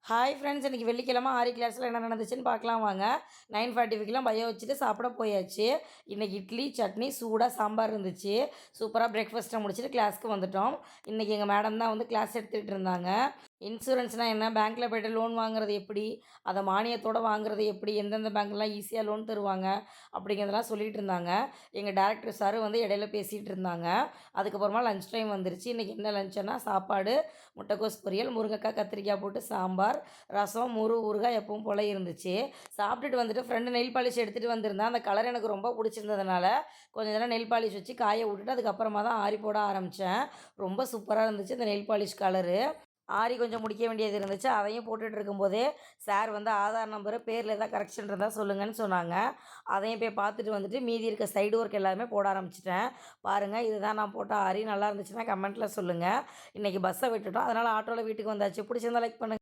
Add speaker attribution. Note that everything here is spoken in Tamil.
Speaker 1: ஹாய் ஃப்ரெண்ட்ஸ், இன்றைக்கி வெள்ளிக்கிழமை ஆரி கிளாஸில் என்ன நடந்துச்சுன்னு பார்க்கலாம் வாங்க. 9:45க்கெலாம் பயோ வச்சுட்டு சாப்பிட போயாச்சு. இன்றைக்கி இட்லி சட்னி சூடாக சாம்பார் இருந்துச்சு. சூப்பராக பிரேக்ஃபாஸ்ட்டை முடிச்சுட்டு கிளாஸ்க்கு வந்துட்டோம். இன்றைக்கி எங்கள் மேடம் தான் வந்து கிளாஸ் எடுத்துகிட்டு இருந்தாங்க. இன்சூரன்ஸ்னால் என்ன, பேங்க்கில் போய்ட்டு லோன் வாங்குறது எப்படி, அதை மானியத்தோடு வாங்குறது எப்படி, எந்தெந்த பேங்க்லாம் ஈஸியாக லோன் தருவாங்க அப்படிங்கிறதெல்லாம் சொல்லிகிட்டு இருந்தாங்க. எங்கள் டேரக்டர் சார் வந்து இடையில பேசிகிட்டு இருந்தாங்க. அதுக்கப்புறமா லஞ்ச் டைம் வந்துருச்சு. இன்றைக்கி என்ன லஞ்சுன்னா சாப்பாடு, முட்டைக்கோஸ் பொரியல், முருங்கைக்காய் கத்திரிக்காய் போட்டு சாம்பார், ரசம், ஊறுகாய் எப்பவும் போல் இருந்துச்சு. சாப்பிட்டுட்டு வந்துட்டு ஃப்ரெண்டு நெயில் பாலிஷ் எடுத்துகிட்டு வந்திருந்தேன். அந்த கலர் எனக்கு ரொம்ப பிடிச்சிருந்ததுனால கொஞ்சம் நேரம் நெயில் பாலிஷ் வச்சு காய விட்டுட்டு அதுக்கப்புறமா தான் ஆரி போட ஆரம்பித்தேன். ரொம்ப சூப்பராக இருந்துச்சு இந்த நெயில் பாலிஷ் கலரு. ஆரி கொஞ்சம் முடிக்க வேண்டியது இருந்துச்சு. அதையும் போட்டுட்டு இருக்கும்போதே சார் வந்து ஆதார் நம்பரு, பேரில் ஏதாவது கரெக்ஷன் இருந்தால் சொல்லுங்கன்னு சொன்னாங்க. அதையும் போய் பார்த்துட்டு வந்துட்டு மீதி இருக்க சைடு ஒர்க் எல்லாமே போட ஆரம்பிச்சிட்டேன். பாருங்கள், இதுதான் நான் போட்ட ஆரி. நல்லா இருந்துச்சுன்னா கமெண்ட்டில் சொல்லுங்கள். இன்றைக்கி பஸ்ஸை விட்டுட்டோம், அதனால் ஆட்டோவில் வீட்டுக்கு வந்தாச்சு. பிடிச்சிருந்தா லைக் பண்ணுங்கள்.